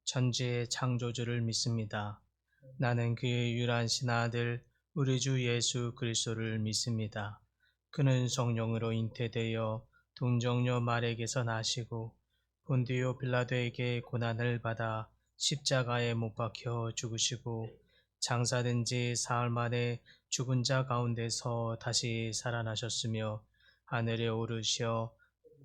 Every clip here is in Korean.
천지의 창조주를 믿습니다. 나는 그의 유일하신 아들 우리 주 예수 그리스도를 믿습니다. 그는 성령으로 잉태되어 동정녀 마리에게서 나시고 본디오 빌라도에게 고난을 받아 십자가에 못 박혀 죽으시고 장사된 지 사흘 만에 죽은 자 가운데서 다시 살아나셨으며 하늘에 오르시어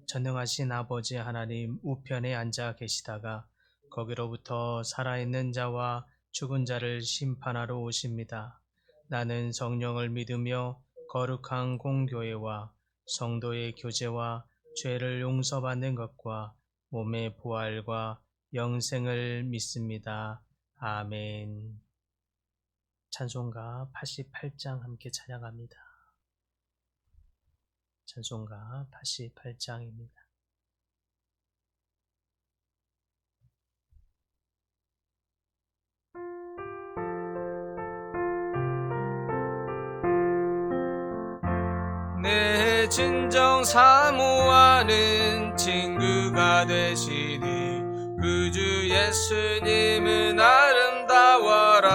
전능하신 아버지 하나님 우편에 앉아 계시다가 거기로부터 살아있는 자와 죽은 자를 심판하러 오십니다. 나는 성령을 믿으며 거룩한 공교회와 성도의 교제와 죄를 용서받는 것과 몸의 부활과 영생을 믿습니다. 아멘. 찬송가 88장 함께 찬양합니다. 찬송가 88장입니다. 내 진정 사모하는 친구가 되시니 그 주 예수님은 아름다워라.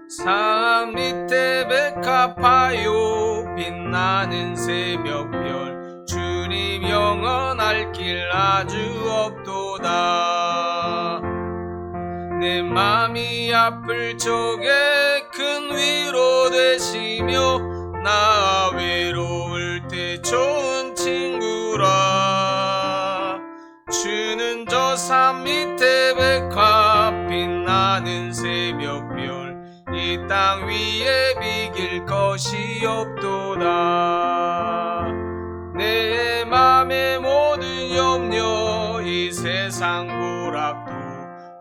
산 밑에 백합화요 빛나는 새벽별 주님 영원할 길 아주 없도다. 내 맘이 아플 적에 큰 위로 되시며 나 외로울 때 좋은 친구라. 주는 저 산 밑에 백합 빛나는 새벽별 이 땅 위에 비길 것이 없도다. 내 맘의 모든 염려 이 세상 불합도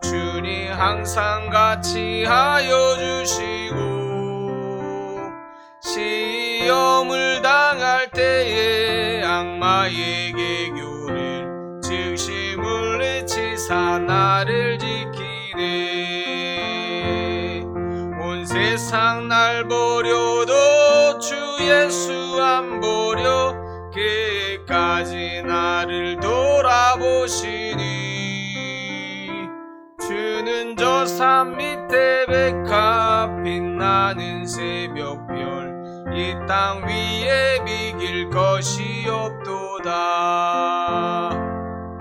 주님 항상 같이 하여 주시고 시험을 당할 때에 악마에게 교를 즉시 물리치사 나를 지키네. 온 세상 날 버려도 주 예수 안 버려 끝까지 나를 돌아보시니. 주는 저 산 밑에 백합 빛나는 새벽별 이 땅 위에 비길 것이 없도다.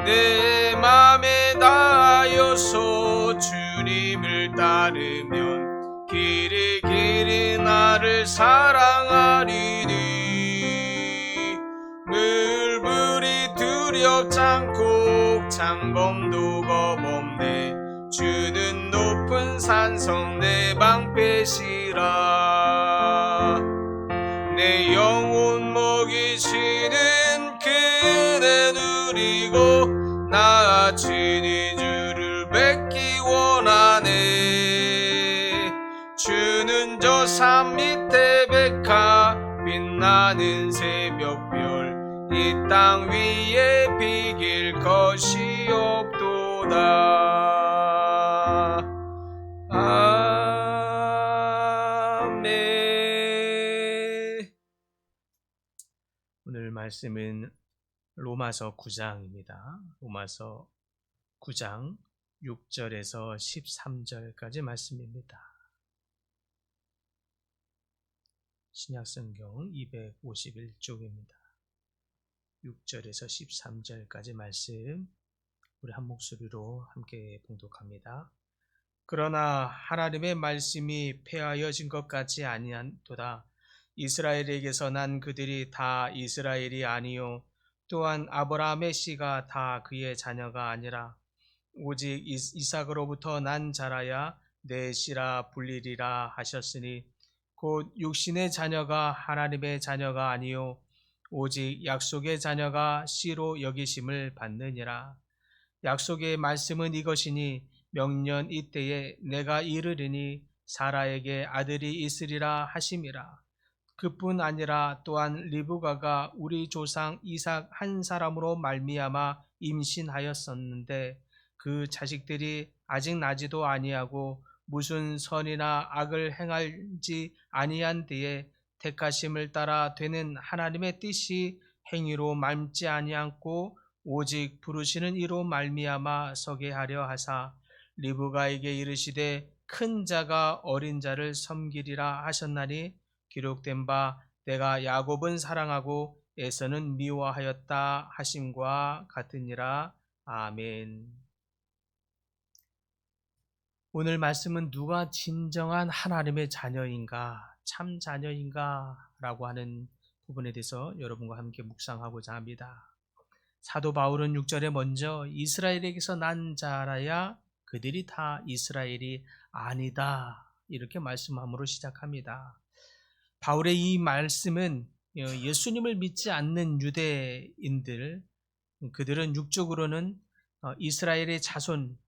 내 맘에 다하여서 주님을 따르면 길이 길이 나를 사랑하리니. 물불이 두렵지 않고 창검도 겁없네. 주는 높은 산성 내 방패시라. 내 영혼 먹이시는 그네 누리고 나 주니 주를 뵙기 원하네. 주는 저 산 밑에 백합 빛나는 새벽별 이 땅 위에 비길 것이 없도다. 아멘. 오늘 말씀은 로마서 9장입니다. 로마서 9장 6절에서 13절까지 말씀입니다. 신약성경 251쪽입니다. 6절에서 13절까지 말씀 우리 한 목소리로 함께 봉독합니다. 그러나 하나님의 말씀이 폐하여진 것 같지 아니한도다. 이스라엘에게서 난 그들이 다 이스라엘이 아니요 또한 아브라함의 씨가 다 그의 자녀가 아니라 오직 이삭으로부터 난 자라야 내 씨라 불리리라 하셨으니 곧 육신의 자녀가 하나님의 자녀가 아니요 오직 약속의 자녀가 씨로 여기심을 받느니라. 약속의 말씀은 이것이니 명년 이때에 내가 이르리니 사라에게 아들이 있으리라 하심이라. 그뿐 아니라 또한 리브가가 우리 조상 이삭 한 사람으로 말미암아 임신하였었는데 그 자식들이 아직 나지도 아니하고 무슨 선이나 악을 행할지 아니한 뒤에 택하심을 따라 되는 하나님의 뜻이 행위로 맘지 아니하고 오직 부르시는 이로 말미암아 서게 하려 하사 리브가에게 이르시되 큰 자가 어린 자를 섬기리라 하셨나니 기록된 바 내가 야곱은 사랑하고 에서는 미워하였다 하심과 같으니라. 아멘. 오늘 말씀은 누가 진정한 하나님의 자녀인가, 참 자녀인가 라고 하는 부분에 대해서 여러분과 함께 묵상하고자 합니다. 사도 바울은 6절에 먼저 이스라엘에게서 난 자라야 그들이 다 이스라엘이 아니다 이렇게 말씀함으로 시작합니다. 바울의 이 말씀은 예수님을 믿지 않는 유대인들, 그들은 육적으로는 이스라엘의 자손이라고는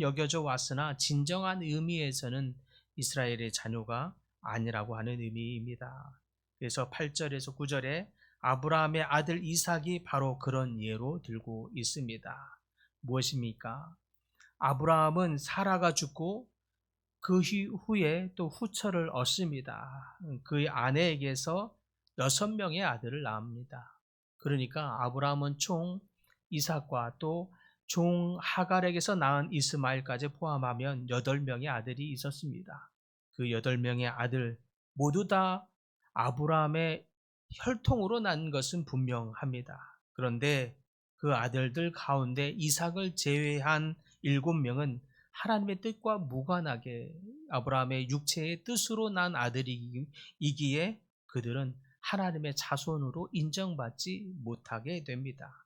여겨져 왔으나 진정한 의미에서는 이스라엘의 자녀가 아니라고 하는 의미입니다. 그래서 8절에서 9절에 아브라함의 아들 이삭이 바로 그런 예로 들고 있습니다. 무엇입니까? 아브라함은 사라가 죽고 그 후에 또 후처를 얻습니다. 그의 아내에게서 6명의 아들을 낳습니다. 그러니까 아브라함은 총 이삭과 또 종 하갈에게서 낳은 이스마엘까지 포함하면 8명의 아들이 있었습니다. 그 8명의 아들 모두 다 아브라함의 혈통으로 난 것은 분명합니다. 그런데 그 아들들 가운데 이삭을 제외한 7명은 하나님의 뜻과 무관하게 아브라함의 육체의 뜻으로 난 아들이기에 그들은 하나님의 자손으로 인정받지 못하게 됩니다.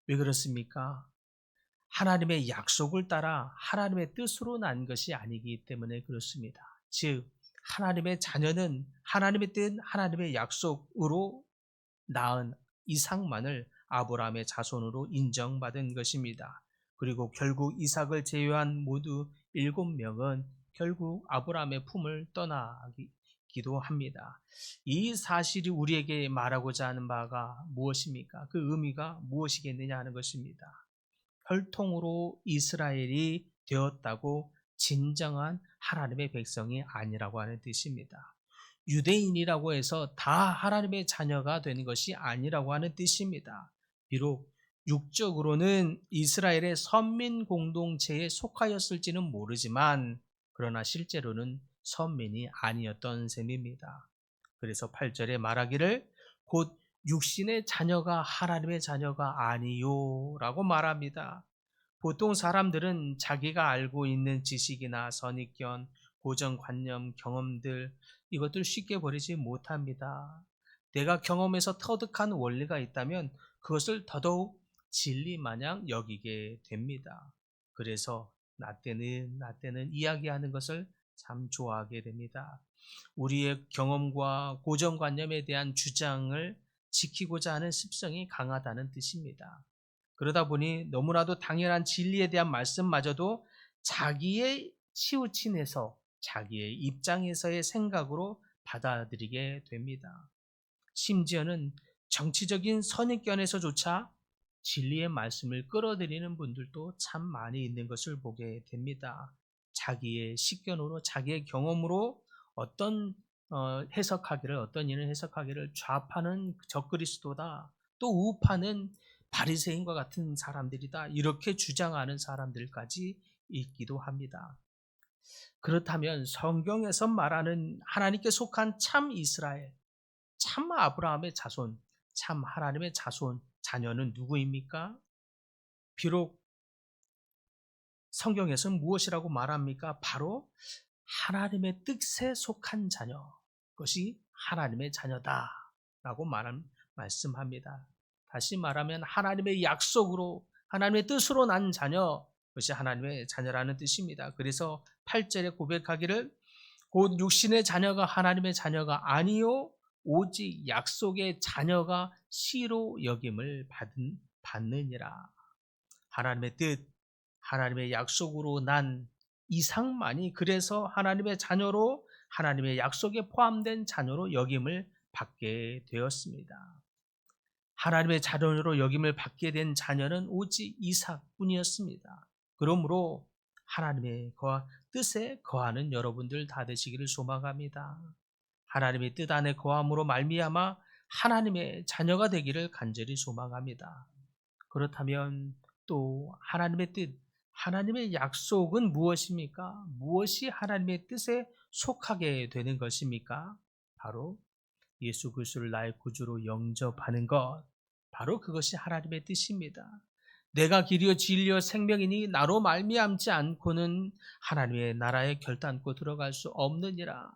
왜 그렇습니까? 하나님의 약속을 따라 하나님의 뜻으로 난 것이 아니기 때문에 그렇습니다. 즉 하나님의 자녀는 하나님의 뜻, 하나님의 약속으로 낳은 이삭만을 아브라함의 자손으로 인정받은 것입니다. 그리고 결국 이삭을 제외한 모두 7명은 결국 아브라함의 품을 떠나기도 합니다. 이 사실이 우리에게 말하고자 하는 바가 무엇입니까? 그 의미가 무엇이겠느냐 하는 것입니다. 혈통으로 이스라엘이 되었다고 진정한 하나님의 백성이 아니라고 하는 뜻입니다. 유대인이라고 해서 다 하나님의 자녀가 되는 것이 아니라고 하는 뜻입니다. 비록 육적으로는 이스라엘의 선민 공동체에 속하였을지는 모르지만 그러나 실제로는 선민이 아니었던 셈입니다. 그래서 8절에 말하기를 곧 육신의 자녀가 하나님의 자녀가 아니요 라고 말합니다. 보통 사람들은 자기가 알고 있는 지식이나 선입견, 고정관념, 경험들 이것들 쉽게 버리지 못합니다. 내가 경험해서 터득한 원리가 있다면 그것을 더더욱 진리 마냥 여기게 됩니다. 그래서 나 때는 이야기하는 것을 참 좋아하게 됩니다. 우리의 경험과 고정관념에 대한 주장을 지키고자 하는 습성이 강하다는 뜻입니다. 그러다 보니 너무나도 당연한 진리에 대한 말씀마저도 자기의 치우침에서 자기의 입장에서의 생각으로 받아들이게 됩니다. 심지어는 정치적인 선입견에서조차 진리의 말씀을 끌어들이는 분들도 참 많이 있는 것을 보게 됩니다. 자기의 식견으로 자기의 경험으로 어떤 어떤 일을 해석하기를 좌파는 적그리스도다 또 우파는 바리새인과 같은 사람들이다 이렇게 주장하는 사람들까지 있기도 합니다. 그렇다면 성경에서 말하는 하나님께 속한 참 이스라엘, 참 아브라함의 자손, 참 하나님의 자손, 자녀는 누구입니까? 비록 성경에서는 무엇이라고 말합니까? 바로 하나님의 뜻에 속한 자녀, 그것이 하나님의 자녀다 라고 말씀합니다. 다시 말하면 하나님의 약속으로 하나님의 뜻으로 난 자녀, 그것이 하나님의 자녀라는 뜻입니다. 그래서 8절에 고백하기를 곧 육신의 자녀가 하나님의 자녀가 아니요 오직 약속의 자녀가 씨로 여김을 받느니라. 하나님의 뜻, 하나님의 약속으로 난 이삭만이 그래서 하나님의 자녀로 하나님의 약속에 포함된 자녀로 여김을 받게 되었습니다. 하나님의 자녀로 여김을 받게 된 자녀는 오직 이삭뿐이었습니다. 그러므로 하나님의 뜻에 거하는 여러분들 다 되시기를 소망합니다. 하나님의 뜻 안에 거함으로 말미암아 하나님의 자녀가 되기를 간절히 소망합니다. 그렇다면 또 하나님의 뜻, 하나님의 약속은 무엇입니까? 무엇이 하나님의 뜻에 속하게 되는 것입니까? 바로 예수 그리스도를 나의 구주로 영접하는 것, 바로 그것이 하나님의 뜻입니다. 내가 길이요 진리요 생명이니 나로 말미암지 않고는 하나님의 나라에 결단코 들어갈 수 없느니라.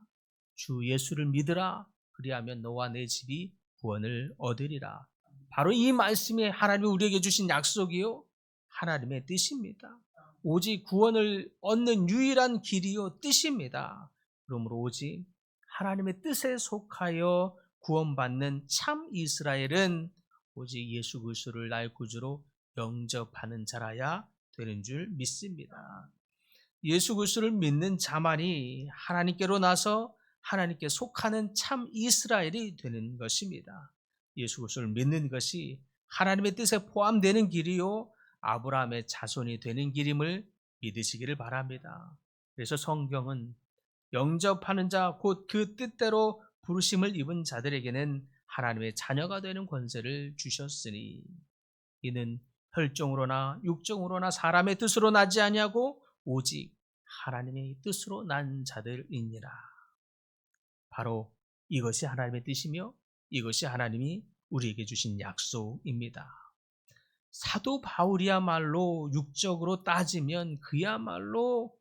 주 예수를 믿으라. 그리하면 너와 내 집이 구원을 얻으리라. 바로 이 말씀이 하나님이 우리에게 주신 약속이요 하나님의 뜻입니다. 오직 구원을 얻는 유일한 길이요 뜻입니다. 그러므로 오직 하나님의 뜻에 속하여 구원받는 참 이스라엘은 오직 예수 그리스도를 나의 구주로 영접하는 자라야 되는 줄 믿습니다. 예수 그리스도를 믿는 자만이 하나님께로 나서 하나님께 속하는 참 이스라엘이 되는 것입니다. 예수 그리스도를 믿는 것이 하나님의 뜻에 포함되는 길이요 아브라함의 자손이 되는 길임을 믿으시기를 바랍니다. 그래서 성경은 영접하는 자 곧 그 뜻대로 부르심을 입은 자들에게는 하나님의 자녀가 되는 권세를 주셨으니 이는 혈종으로나 육종으로나 사람의 뜻으로 나지 아니하고 오직 하나님의 뜻으로 난 자들이니라. 바로 이것이 하나님의 뜻이며 이것이 하나님이 우리에게 주신 약속입니다. 사도 바울이야말로 육적으로 따지면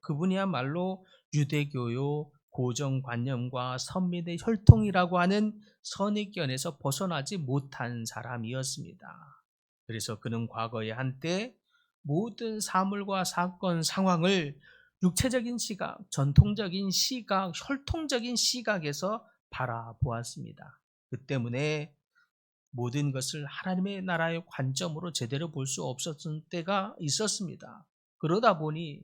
그분이야말로 유대교요 고정관념과 선민의 혈통이라고 하는 선입견에서 벗어나지 못한 사람이었습니다. 그래서 그는 과거에 한때 모든 사물과 사건 상황을 육체적인 시각, 전통적인 시각, 혈통적인 시각에서 바라보았습니다. 그 때문에 모든 것을 하나님의 나라의 관점으로 제대로 볼 수 없었던 때가 있었습니다. 그러다 보니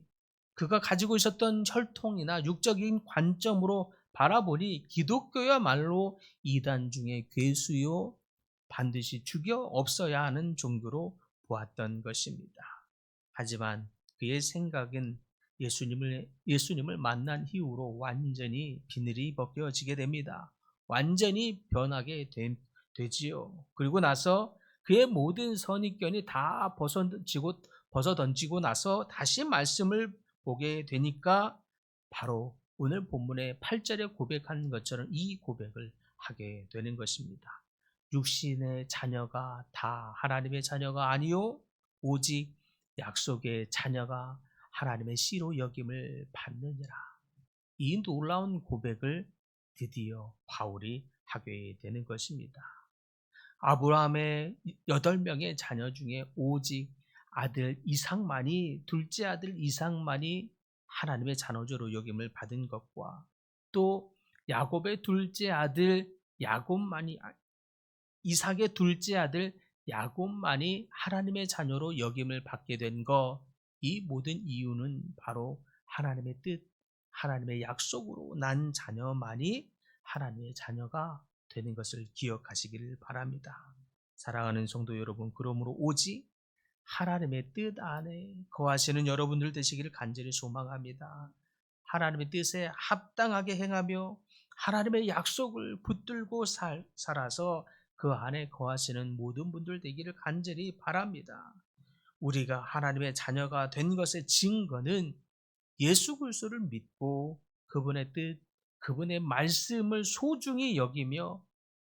그가 가지고 있었던 혈통이나 육적인 관점으로 바라보니 기독교야말로 이단 중에 괴수요 반드시 죽여 없어야 하는 종교로 보았던 것입니다. 하지만 그의 생각은 예수님을 만난 이후로 완전히 비늘이 벗겨지게 됩니다. 완전히 변하게 되지요. 그리고 나서 그의 모든 선입견이 다 벗어던지고 나서 다시 말씀을 보게 되니까 바로 오늘 본문의 8절에 고백한 것처럼 이 고백을 하게 되는 것입니다. 육신의 자녀가 다 하나님의 자녀가 아니요 오직 약속의 자녀가 하나님의 씨로 여김을 받느니라. 이 놀라운 고백을 드디어 바울이 하게 되는 것입니다. 아브라함의 8명의 자녀 중에 오직 둘째 아들 이삭만이 하나님의 자녀로 여김을 받은 것과 또 야곱의 둘째 아들 이삭의 둘째 아들 야곱만이 하나님의 자녀로 여김을 받게 된 것, 이 모든 이유는 바로 하나님의 뜻, 하나님의 약속으로 난 자녀만이 하나님의 자녀가 되는 것을 기억하시기를 바랍니다. 사랑하는 성도 여러분, 그러므로 오직 하나님의 뜻 안에 거하시는 여러분들 되시기를 간절히 소망합니다. 하나님의 뜻에 합당하게 행하며 하나님의 약속을 붙들고 살아서 그 안에 거하시는 모든 분들 되기를 간절히 바랍니다. 우리가 하나님의 자녀가 된 것의 증거는 예수 그리스도를 믿고 그분의 뜻, 그분의 말씀을 소중히 여기며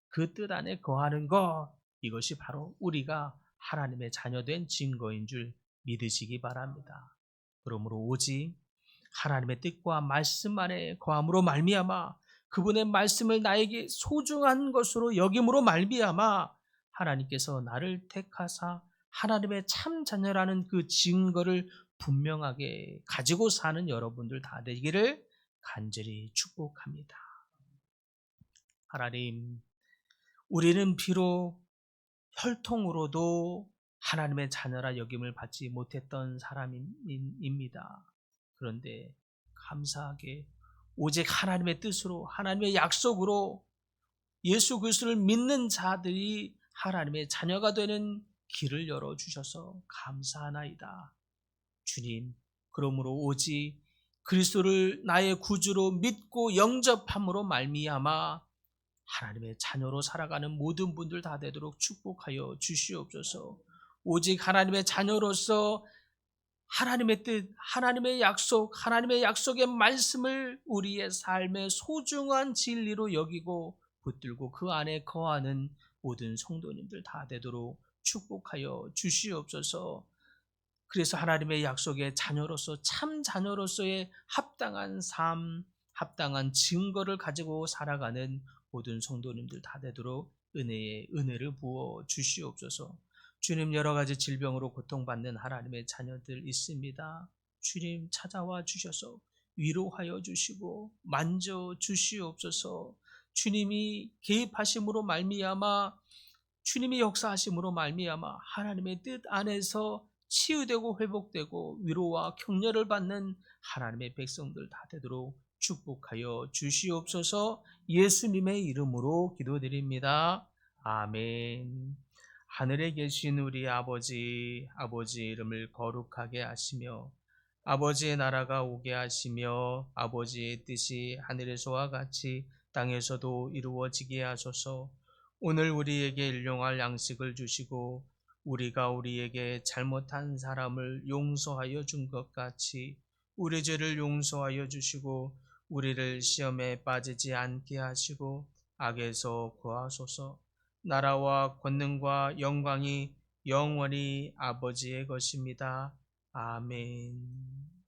그 뜻 안에 거하는 것, 이것이 바로 우리가 하나님의 자녀된 증거인 줄 믿으시기 바랍니다. 그러므로 오직 하나님의 뜻과 말씀 안에 거함으로 말미암아 그분의 말씀을 나에게 소중한 것으로 여김으로 말미암아 하나님께서 나를 택하사 하나님의 참 자녀라는 그 증거를 분명하게 가지고 사는 여러분들 다 되기를 간절히 축복합니다. 하나님, 우리는 비록 혈통으로도 하나님의 자녀라 여김을 받지 못했던 사람입니다. 그런데 감사하게 오직 하나님의 뜻으로 하나님의 약속으로 예수 그리스도를 믿는 자들이 하나님의 자녀가 되는 길을 열어주셔서 감사하나이다. 주님, 그러므로 오직 그리스도를 나의 구주로 믿고 영접함으로 말미암아 하나님의 자녀로 살아가는 모든 분들 다 되도록 축복하여 주시옵소서. 오직 하나님의 자녀로서 하나님의 뜻, 하나님의 약속, 하나님의 약속의 말씀을 우리의 삶의 소중한 진리로 여기고 붙들고 그 안에 거하는 모든 성도님들 다 되도록 축복하여 주시옵소서. 그래서 하나님의 약속의 자녀로서 참 자녀로서의 합당한 삶, 합당한 증거를 가지고 살아가는 모든 성도님들 다 되도록 은혜를 부어 주시옵소서. 주님, 여러 가지 질병으로 고통받는 하나님의 자녀들 있습니다. 주님, 찾아와 주셔서 위로하여 주시고 만져 주시옵소서. 주님이 개입하심으로 말미암아, 주님이 역사하심으로 말미암아 하나님의 뜻 안에서 치유되고 회복되고 위로와 격려를 받는 하나님의 백성들 다 되도록 축복하여 주시옵소서. 예수님의 이름으로 기도드립니다. 아멘. 하늘에 계신 우리 아버지, 아버지 이름을 거룩하게 하시며 아버지의 나라가 오게 하시며 아버지의 뜻이 하늘에서와 같이 땅에서도 이루어지게 하소서. 오늘 우리에게 일용할 양식을 주시고 우리가 우리에게 잘못한 사람을 용서하여 준 것 같이 우리 죄를 용서하여 주시고 우리를 시험에 빠지지 않게 하시고 악에서 구하소서. 나라와 권능과 영광이 영원히 아버지의 것입니다. 아멘.